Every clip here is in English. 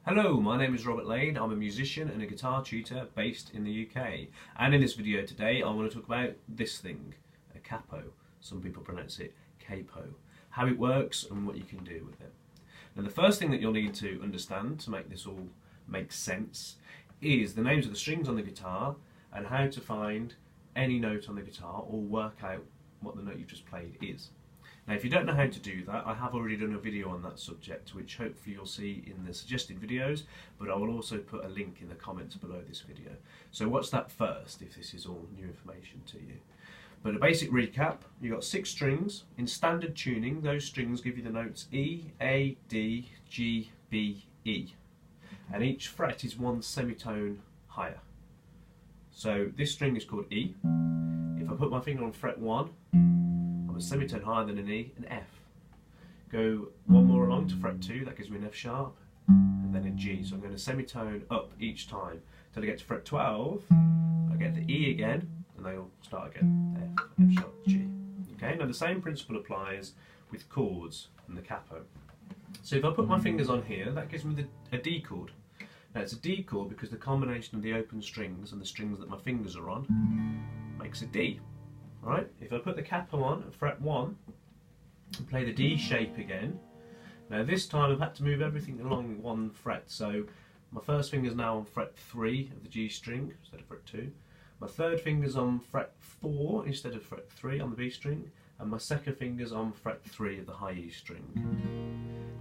Hello, my name is Robert Lane. I'm a musician and a guitar tutor based in the UK. And in this video today, I want to talk about this thing, a capo. Some people pronounce it capo. How it works and what you can do with it. Now, the first thing that you'll need to understand to make this all make sense is the names of the strings on the guitar and how to find any note on the guitar or work out what the note you've just played is. Now, if you don't know how to do that, I have already done a video on that subject, which hopefully you'll see in the suggested videos, but I will also put a link in the comments below this video. So watch that first if this is all new information to you. But a basic recap, you've got 6 strings. In standard tuning, those strings give you the notes E, A, D, G, B, E. And each fret is 1 semitone higher. So this string is called E. If I put my finger on fret 1, I'm a semitone higher than an E, an F. Go one more along to fret 2, that gives me an F sharp, and then a G. So I'm going to semitone up each time till I get to fret 12. I get the E again, and they all start again. F, F sharp, G. Okay, now the same principle applies with chords and the capo. So if I put my fingers on here, that gives me a D chord. Now it's a D chord because the combination of the open strings and the strings that my fingers are on makes a D. Right? If I put the capo on at fret 1 and play the D shape again, now this time I've had to move everything along 1 fret, so my first finger's now on fret 3 of the G string instead of fret 2, my third finger's on fret 4 instead of fret 3 on the B string, and my second finger's on fret 3 of the high E string.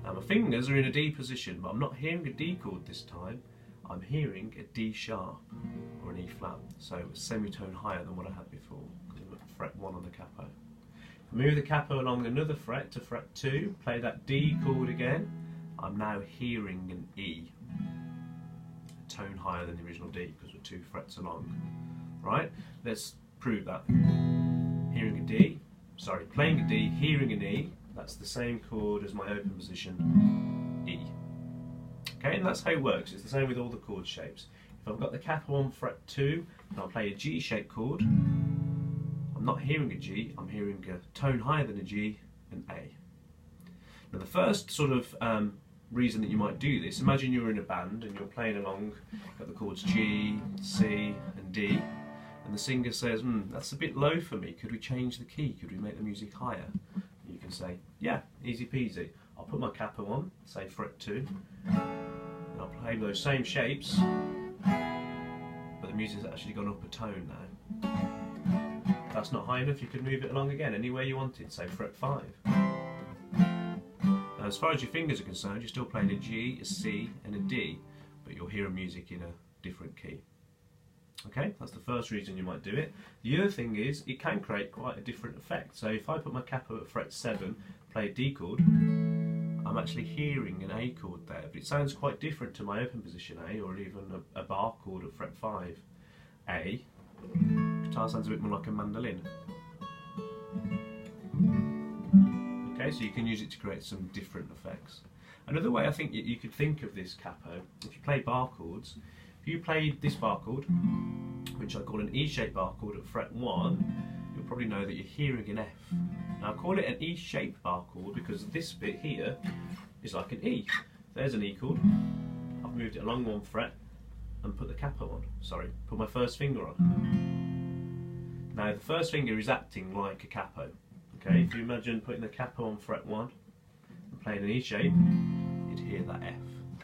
Now my fingers are in a D position, but I'm not hearing a D chord this time, I'm hearing a D sharp or an E flat, so a semitone higher than what I had before. Fret 1 on the capo. Move the capo along another fret to fret 2, play that D chord again. I'm now hearing an E, a tone higher than the original D because we're 2 frets along. Right? Let's prove that. Hearing a D, sorry, playing a D, hearing an E, that's the same chord as my open position E. Okay, and that's how it works. It's the same with all the chord shapes. If I've got the capo on fret 2, and I'll play a G shaped chord, I'm not hearing a G, I'm hearing a tone higher than a G, an A. Now the first sort of reason that you might do this, imagine you're in a band and you're playing along, got the chords G, C and D, and the singer says, that's a bit low for me, could we change the key, could we make the music higher? You can say, yeah, easy peasy. I'll put my capo on, say fret 2, and I'll play those same shapes, but the music's actually gone up a tone now. If that's not high enough, you could move it along again anywhere you wanted, say fret 5. Now, as far as your fingers are concerned, you're still playing a G, a C and a D, but you'll hear music in a different key. Okay, that's the first reason you might do it. The other thing is, it can create quite a different effect. So if I put my capo at fret 7, play a D chord, I'm actually hearing an A chord there, but it sounds quite different to my open position A, or even a bar chord at fret 5. A, guitar sounds a bit more like a mandolin. Okay, so you can use it to create some different effects. Another way I think you could think of this capo, if you play bar chords, if you played this bar chord, which I call an E-shaped bar chord at fret 1, you'll probably know that you're hearing an F. Now I call it an E-shaped bar chord because this bit here is like an E. There's an E chord, I've moved it along 1 fret and put the capo on, put my first finger on. Now the first finger is acting like a capo. Okay, if you imagine putting the capo on fret 1 and playing an E shape, you'd hear that F.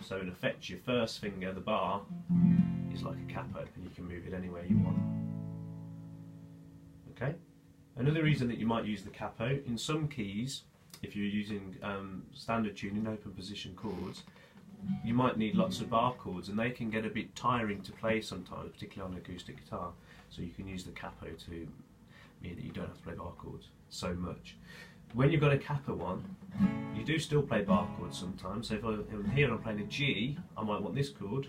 So in effect, your first finger, the bar, is like a capo, and you can move it anywhere you want. Okay? Another reason that you might use the capo, in some keys, if you're using standard tuning, open position chords, you might need lots of bar chords, and they can get a bit tiring to play sometimes, particularly on an acoustic guitar. So you can use the capo to mean that you don't have to play bar chords so much. When you've got a capo on, you do still play bar chords sometimes. So if I'm here and I'm playing a G, I might want this chord,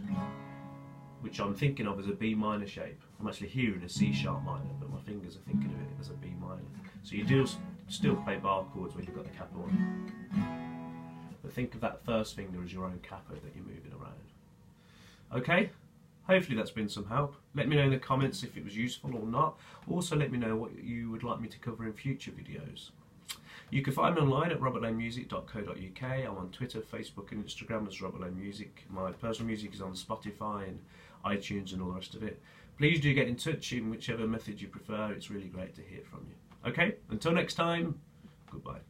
which I'm thinking of as a B minor shape. I'm actually hearing a C sharp minor, but my fingers are thinking of it as a B minor. So you do still play bar chords when you've got the capo on. But think of that first finger as your own capo that you're moving around. Okay? Hopefully that's been some help. Let me know in the comments if it was useful or not. Also let me know what you would like me to cover in future videos. You can find me online at robertlanemusic.co.uk. I'm on Twitter, Facebook and Instagram as Robert Lane Music. My personal music is on Spotify and iTunes and all the rest of it. Please do get in touch in whichever method you prefer. It's really great to hear from you. Okay, until next time, goodbye.